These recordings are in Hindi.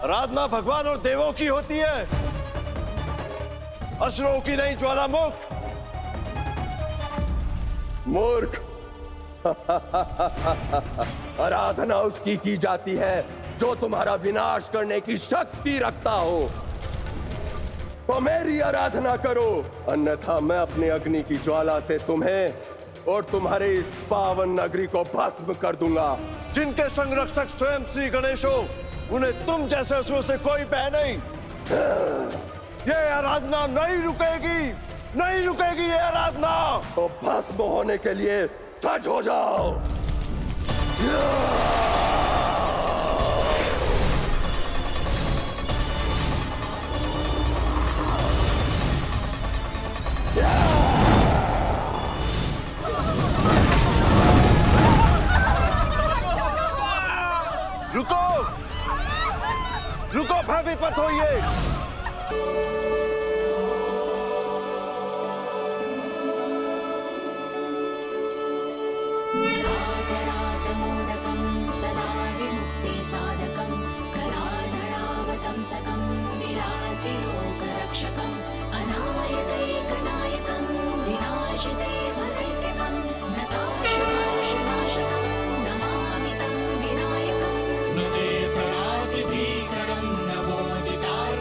आराधना भगवान और देवों की होती है, असुरों की नहीं ज्वालामुख। मूर्ख। आराधना उसकी की जाती है जो तुम्हारा विनाश करने की शक्ति रखता हो। तो मेरी आराधना करो, अन्यथा मैं अपनी अग्नि की ज्वाला से तुम्हें और तुम्हारे इस पावन नगरी को भस्म कर दूंगा। जिनके संरक्षक स्वयं श्री गणेश हो, उन्हें तुम जैसे असुरों से कोई भय नहीं। ये आराधना नहीं रुकेगी, नहीं रुकेगी ये आराधना। तो भस्म होने के लिए सज हो जाओ। रुको, रुको, भयभीत मत होइए। रागरागमोदकं सदा विमुक्तिसाधकं कलाधरावतंसकं विलासिलोकरक्षकं अनायकैकनायकं विनाशिदेवदैत्यकं नताशुनाशनाशकं नमामि तं विनायकं न चेतरातिभीकरं नवोदितार्कभास्वरं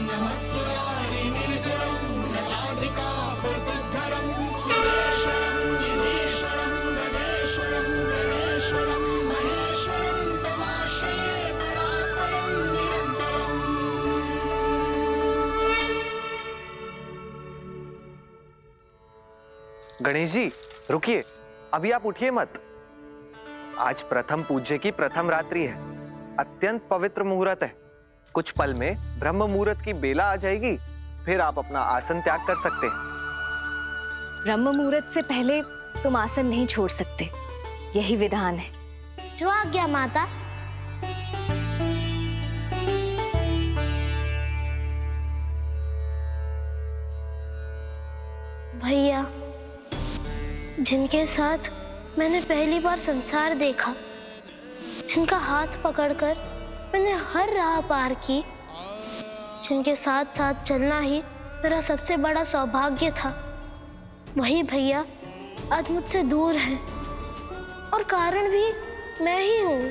नमस्कारि निर्जरं नलाधिकापुरद्धरं सुरेश्वरं विधीश्वरं गणेश्वरं गणेश्वरं महेश्वरं तमाश्रये परात्परं निरन्तरम्। गणेश जी रुकिए, अभी आप उठिए मत। आज प्रथम पूज्य की प्रथम रात्रि है, अत्यंत पवित्र मुहूर्त है। कुछ पल में ब्रह्म मुहूर्त की बेला आ जाएगी, फिर आप अपना आसन त्याग कर सकते हैं। ब्रह्म मुहूर्त से पहले तुम आसन नहीं छोड़ सकते, यही विधान है। जो आज्ञा माता। भैया, जिनके साथ मैंने पहली बार संसार देखा, जिनका हाथ पकड़कर मैंने हर राह पार की, जिनके साथ साथ चलना ही मेरा सबसे बड़ा सौभाग्य था, वही भैया आज मुझसे दूर है और कारण भी मैं ही हूँ।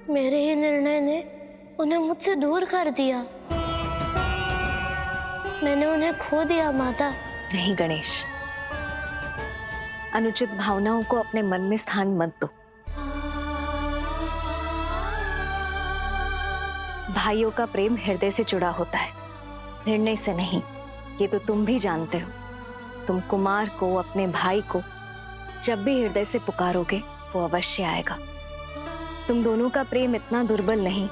मेरे ही निर्णय ने उन्हें मुझसे दूर कर दिया। मैंने उन्हें खो दिया माता। नहीं गणेश, अनुचित भावनाओं को अपने मन में स्थान मत दो। भाइयों का प्रेम हृदय से जुड़ा होता है, निर्णय से नहीं। ये तो तुम भी जानते हो। तुम कुमार को, अपने भाई को जब भी हृदय से पुकारोगे वो अवश्य आएगा। तुम दोनों का प्रेम इतना दुर्बल नहीं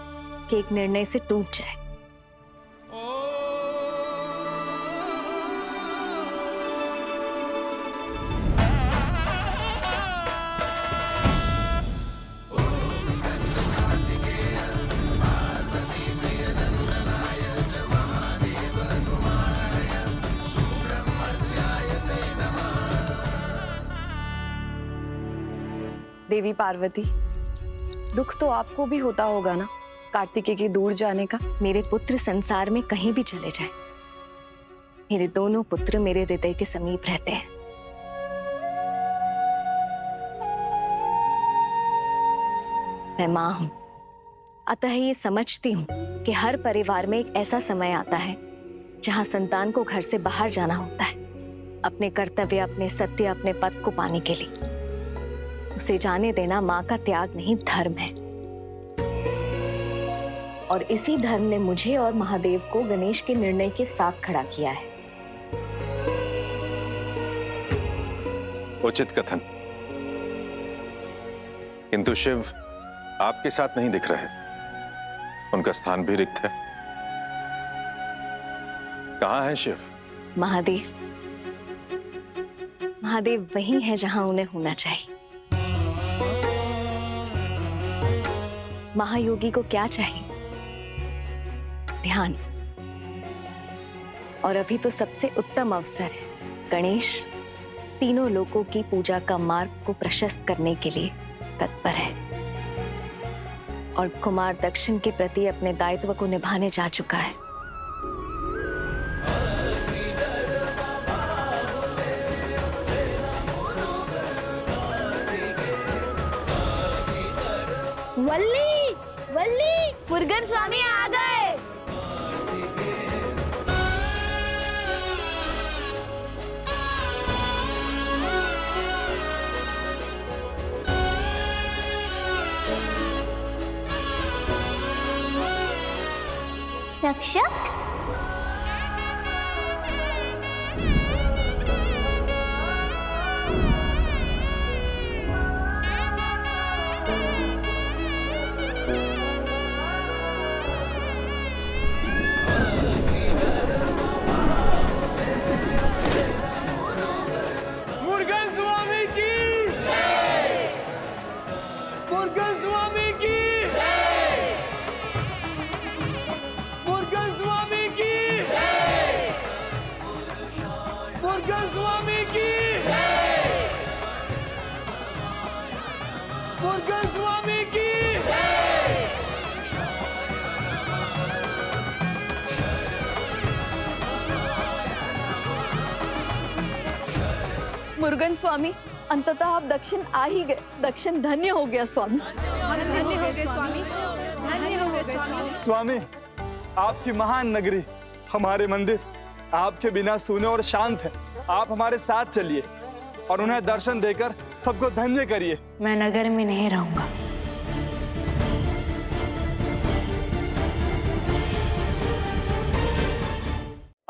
कि एक निर्णय से टूट जाए। देवी पार्वती, दुख तो आपको भी होता होगा ना कार्तिकेय के दूर जाने का। मेरे पुत्र संसार में कहीं भी चले जाएं, मेरे दोनों पुत्र मेरे हृदय के समीप रहते हैं। मैं मां हूं, अतः ये समझती हूं कि हर परिवार में एक ऐसा समय आता है जहां संतान को घर से बाहर जाना होता है, अपने कर्तव्य, अपने सत्य, अपने पद को पाने के लिए। उसे जाने देना मां का त्याग नहीं, धर्म है। और इसी धर्म ने मुझे और महादेव को गणेश के निर्णय के साथ खड़ा किया है। उचित कथन, किंतु शिव आपके साथ नहीं दिख रहे, उनका स्थान भी रिक्त है। कहाँ है शिव? महादेव, महादेव वही है जहां उन्हें होना चाहिए। महायोगी को क्या चाहिए? ध्यान। और अभी तो सबसे उत्तम अवसर है। गणेश तीनों लोकों की पूजा का मार्ग को प्रशस्त करने के लिए तत्पर है। और कुमार दक्षिण के प्रति अपने दायित्व को निभाने जा चुका है। वल्ली, वल्ली, मुर्गन स्वामी आ गए। रक्षक, मुर्गन स्वामी की मुर्गन स्वामी की मुर्गन स्वामी की मुर्गन स्वामी की मुर्गन स्वामी की मुर्गन स्वामी, अंततः आप दक्षिण आ ही गए। दक्षिण धन्य हो गया स्वामी। धन्य हो गए स्वामी, धन्य हो गए स्वामी। स्वामी, आपकी महान नगरी, हमारे मंदिर आपके बिना सूने और शांत है। आप हमारे साथ चलिए और उन्हें दर्शन देकर सबको धन्य करिए। मैं नगर में नहीं रहूंगा।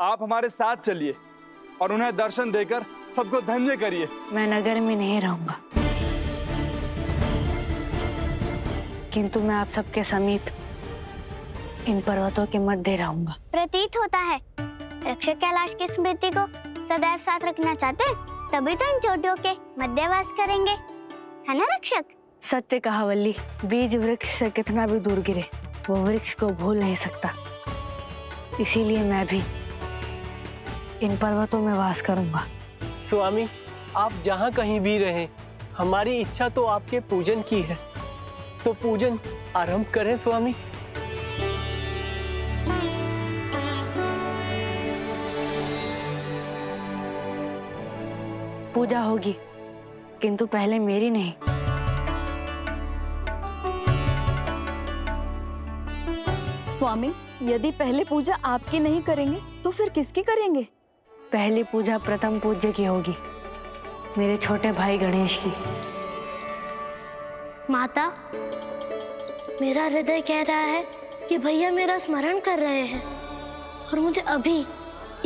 आप हमारे साथ चलिए और उन्हें दर्शन देकर सबको धन्य करिए। मैं नगर में नहीं रहूंगा, किंतु मैं आप सबके समीप इन पर्वतों के मध्य रहूंगा। प्रतीत होता है रक्षक कैलाश की स्मृति को सदैव साथ रखना चाहते हैं, तभी तो इन चोटियों के मध्यवास करेंगे, है ना रक्षक? सत्य कहा वल्ली, बीज वृक्ष से कितना भी दूर गिरे वो वृक्ष को भूल नहीं सकता। इसीलिए मैं भी इन पर्वतों में वास करूंगा। स्वामी, आप जहाँ कहीं भी रहें, हमारी इच्छा तो आपके पूजन की है, तो पूजन आरंभ करें स्वामी। पूजा होगी, किंतु पहले मेरी नहीं। स्वामी, यदि पहले पूजा आपकी नहीं करेंगे तो फिर किसकी करेंगे? पहली पूजा प्रथम पूज्य की होगी, मेरे छोटे भाई गणेश की। माता, मेरा हृदय कह रहा है कि भैया मेरा स्मरण कर रहे हैं और मुझे अभी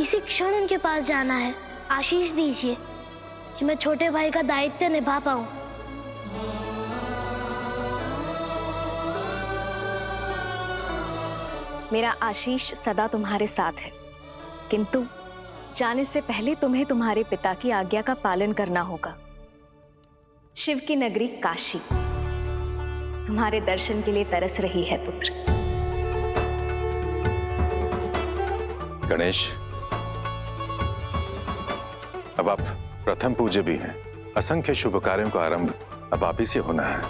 इसी क्षण उनके पास जाना है। आशीष दीजिए कि मैं छोटे भाई का दायित्व निभा पाऊं। मेरा आशीष सदा तुम्हारे साथ है, किंतु जाने से पहले तुम्हें तुम्हारे पिता की आज्ञा का पालन करना होगा। शिव की नगरी काशी तुम्हारे दर्शन के लिए तरस रही है पुत्र। गणेश, अब आप प्रथम पूज्य भी हैं। असंख्य शुभ कार्यों का आरंभ अब आप ही से होना है।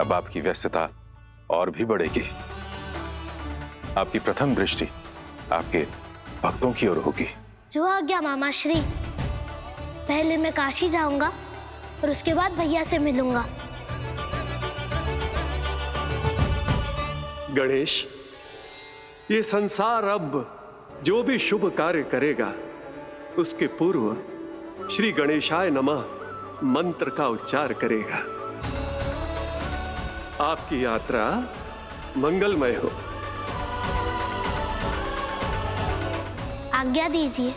अब आपकी व्यस्तता और भी बढ़ेगी। आपकी प्रथम दृष्टि आपके भक्तों की ओर होगी। जो आज्ञा मामा श्री। पहले मैं काशी जाऊंगा और उसके बाद भैया से मिलूंगा। गणेश, ये संसार अब जो भी शुभ कार्य करेगा उसके पूर्व श्री गणेशाय नमः मंत्र का उच्चार करेगा। आपकी यात्रा मंगलमय हो। आज्ञा दीजिए।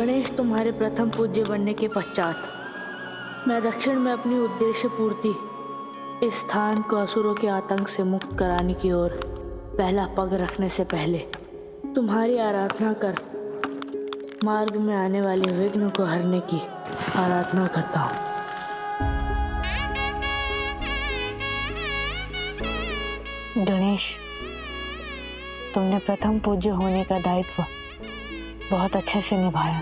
गणेश तुम्हारे प्रथम पूज्य बनने के पश्चात मैं दक्षिण में अपनी उद्देश्य पूर्ति इस स्थान को असुरों के आतंक से मुक्त कराने की ओर पहला पग रखने से पहले तुम्हारी आराधना कर मार्ग में आने वाले विघ्न को हरने की आराधना करता हूँ। गणेश, तुमने प्रथम पूज्य होने का दायित्व बहुत अच्छे से निभाया।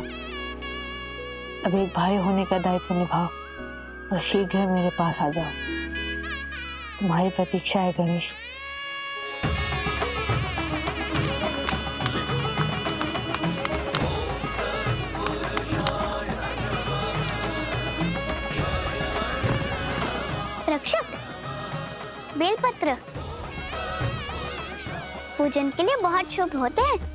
अब एक भाई होने का दायित्व निभाओ और शीघ्र मेरे पास आ जाओ। तुम्हारी प्रतीक्षा है गणेश। रक्षक, बेलपत्र पूजन के लिए बहुत शुभ होते हैं।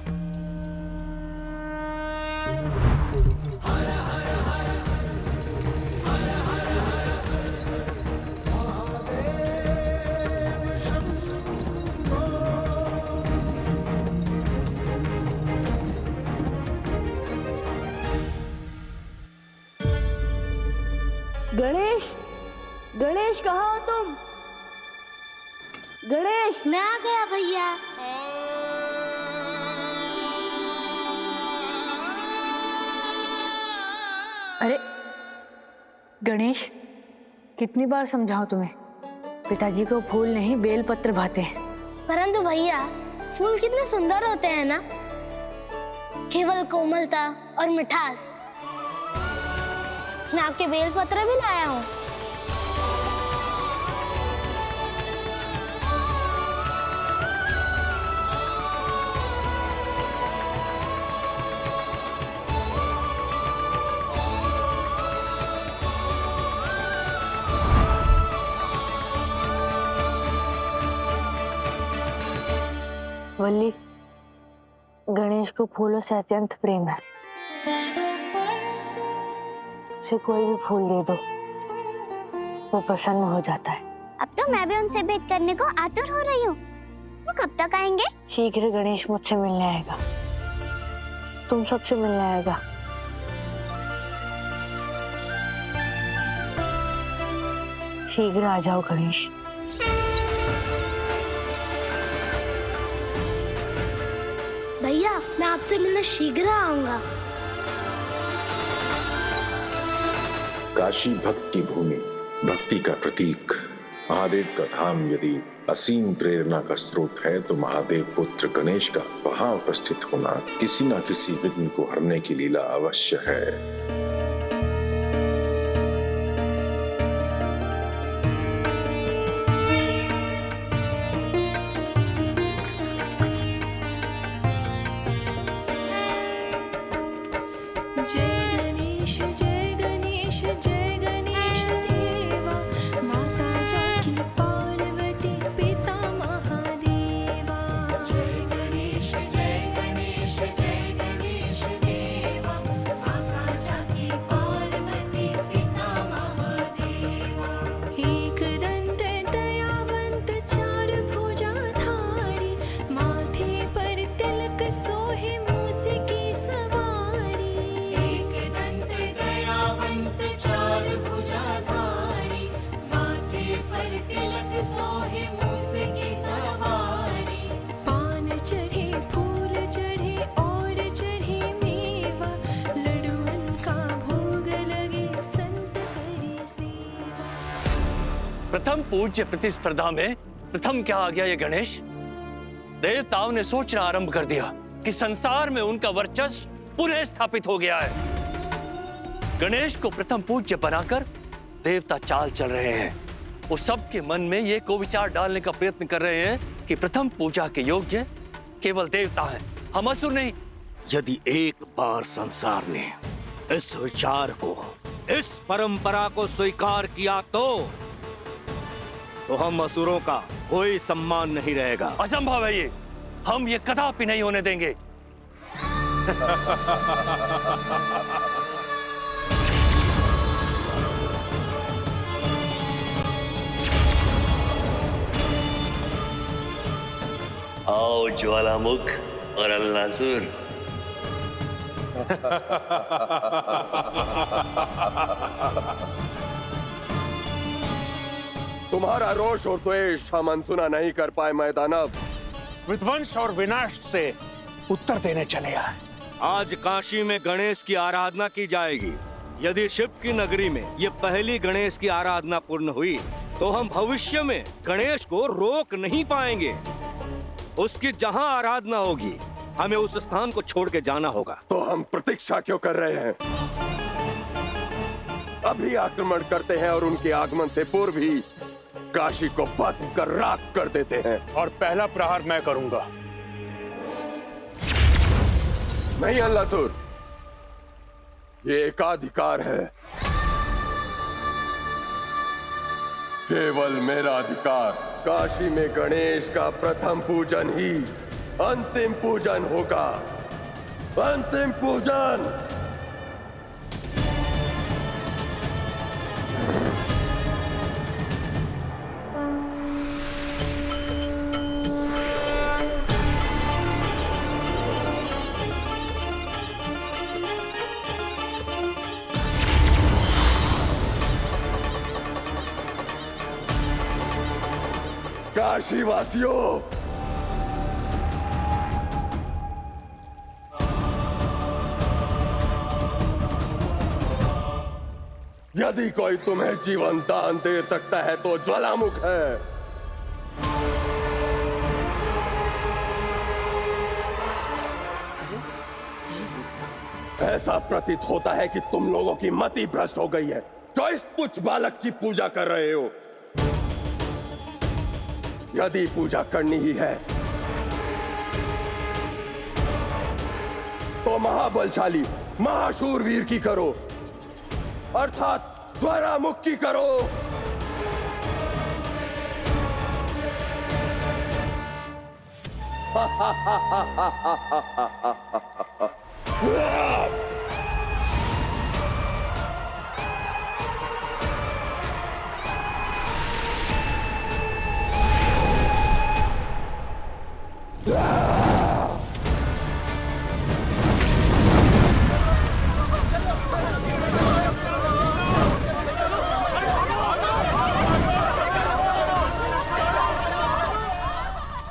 गणेश, गणेश कहाँ हो तुम? गणेश, मैं आ गया भैया। अरे गणेश, कितनी बार समझाऊं तुम्हें? पिताजी को फूल नहीं बेलपत्र भाते हैं। परंतु भैया, फूल कितने सुंदर होते हैं ना, केवल कोमलता और मिठास। मैं आपके बेलपत्र भी लाया हूँ। वल्ली, गणेश को फूलों से अत्यंत प्रेम है। उसे कोई भी फूल दे दो, वो प्रसन्न हो जाता है। अब तो मैं भी उनसे भेंट करने को आतुर हो रही हूँ। वो कब तक आएंगे? शीघ्र गणेश मुझसे मिलने आएगा, तुम सबसे मिलने आएगा। शीघ्र आ जाओ गणेश। भैया, मैं आपसे मिलने शीघ्र आऊंगा। काशी भक्ति भूमि, भक्ति का प्रतीक, महादेव का धाम यदि असीम प्रेरणा का स्रोत है तो महादेव पुत्र गणेश का वहां उपस्थित होना किसी न किसी विघ्न को हरने की लीला अवश्य है। प्रथम पूज्य प्रतिस्पर्धा में प्रथम क्या आ गया ये गणेश? देवताओं ने सोचना आरंभ कर दिया कि संसार में उनका वर्चस्व पुनः स्थापित हो गया है। गणेश को प्रथम पूज्य बनाकर देवता चाल चल रहे हैं। वो सबके मन में ये को विचार डालने का प्रयत्न कर रहे हैं कि प्रथम पूजा के योग्य केवल देवता हैं, हम असुर नहीं। यदि एक बार संसार ने इस विचार को, इस परंपरा को स्वीकार किया तो हम असुरों का कोई सम्मान नहीं रहेगा। असंभव है ये, हम ये कदापि नहीं होने देंगे। आओ ज्वालामुख और अल्लासुर। तुम्हारा रोष और द्वेष हम अनसुना नहीं कर पाए मैं दानव। विध्वंस और विनाश से उत्तर देने चले आए। आज काशी में गणेश की आराधना की जाएगी। यदि शिव की नगरी में ये पहली गणेश की आराधना पूर्ण हुई तो हम भविष्य में गणेश को रोक नहीं पाएंगे। उसकी जहां आराधना होगी हमें उस स्थान को छोड़ के जाना होगा। तो हम प्रतीक्षा क्यों कर रहे हैं? अभी आक्रमण करते हैं और उनके आगमन से पूर्व ही काशी को भस्म कर राख कर देते हैं। और पहला प्रहार मैं करूंगा। नहीं अल्लातुर, ये एकाधिकार है, केवल मेरा अधिकार। काशी में गणेश का प्रथम पूजन ही अंतिम पूजन होगा। अंतिम पूजन। काशीवासियों, यदि कोई तुम्हें जीवन दान दे सकता है तो ज्वालामुख है। ऐसा प्रतीत होता है कि तुम लोगों की मति भ्रष्ट हो गई है जो इस तुच्छ बालक की पूजा कर रहे हो। यदि पूजा करनी ही है तो महाबलशाली महाशूरवीर की करो, अर्थात ज्वालामुख की करो।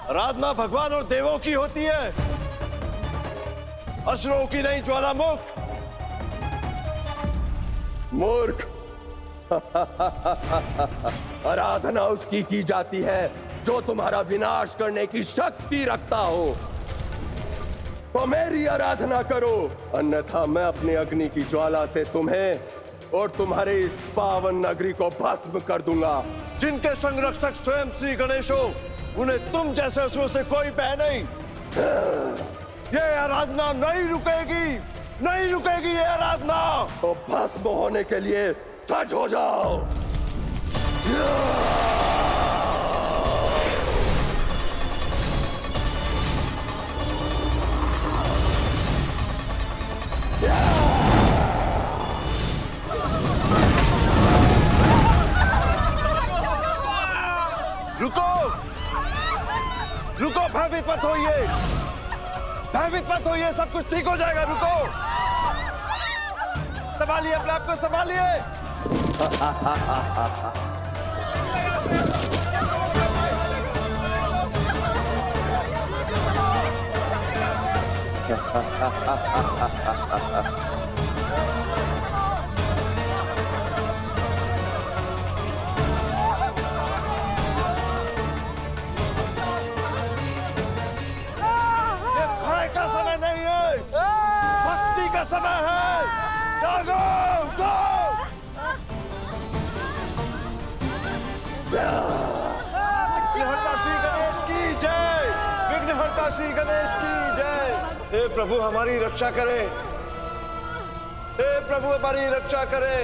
आराधना भगवान और देवों की होती है, असुरों की नहीं। ज्वालामुख मूर्ख। आराधना उसकी की जाती है जो तुम्हारा विनाश करने की शक्ति रखता हो। तो मेरी आराधना करो, अन्यथा मैं अपनी अग्नि की ज्वाला से तुम्हें और तुम्हारे इस पावन नगरी को भस्म कर दूंगा। जिनके संरक्षक स्वयं श्री गणेश हो, उन्हें तुम जैसे असुरों से कोई भय नहीं। ये आराधना नहीं रुकेगी, नहीं रुकेगी ये आराधना। तो भस्म होने के लिए सज हो जाओ। रुको, रुको, भयभीत मत होइए, भयभीत मत होइए, सब कुछ ठीक हो जाएगा। रुको, संभालिए अपने आप को, संभालिए। समय है, जागो, गो। विघ्नहर्ता श्री गणेश की जय, विघ्नहर्ता श्री गणेश की जय। हे प्रभु हमारी रक्षा करे, हे प्रभु हमारी रक्षा करे।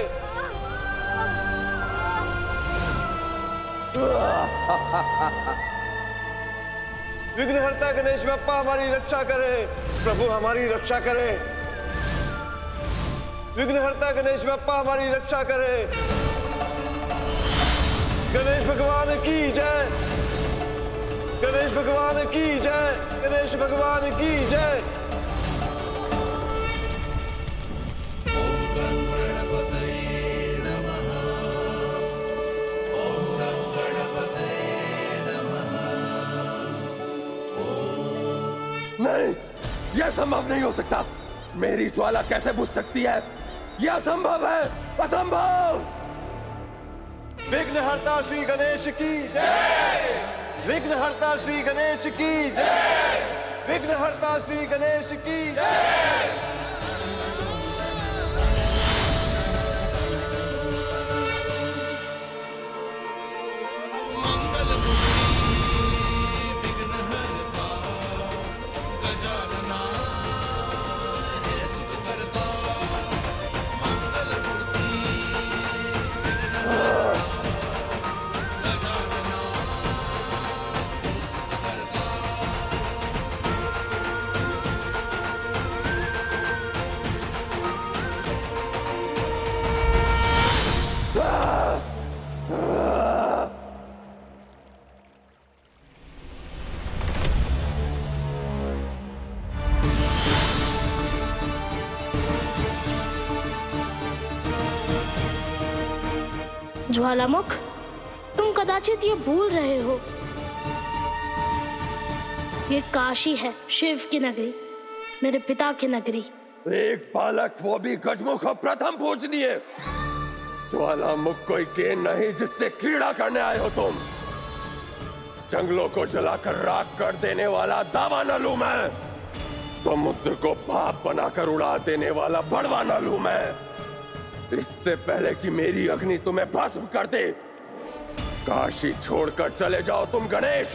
विघ्नहर्ता गणेश बप्पा हमारी रक्षा करे, प्रभु हमारी रक्षा करे। विघ्नहर्ता गणेश बप्पा हमारी रक्षा करे। गणेश भगवान की जय, गणेश भगवान की जय, गणेश भगवान की जय। नहीं, यह संभव नहीं हो सकता। मेरी ज्वाला कैसे बुझ सकती है? यह असंभव है, असंभव। विघ्नहर्ता श्री गणेश की जय। विघ्नहर्ता श्री गणेश की जय। विघ्नहर्ता श्री गणेश की जय। ज्वालामुख, तुम कदाचित ये भूल रहे हो, ये काशी है, शिव की नगरी, मेरे पिता की नगरी। एक बालक, वो भी गजमुख, प्रथम पूजनीय। ज्वालामुख कोई गेंद नहीं जिससे क्रीड़ा करने आए हो तुम। जंगलों को जलाकर राख कर देने वाला दावा न लूं मैं। समुद्र को भाप बनाकर उड़ा देने वाला बड़वा न लूं मैं। इससे पहले कि मेरी अग्नि तुम्हें भस्म कर दे, काशी छोड़कर चले जाओ तुम गणेश।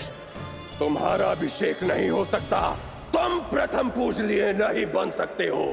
तुम्हारा अभिषेक नहीं हो सकता, तुम प्रथम पूजनीय नहीं बन सकते हो।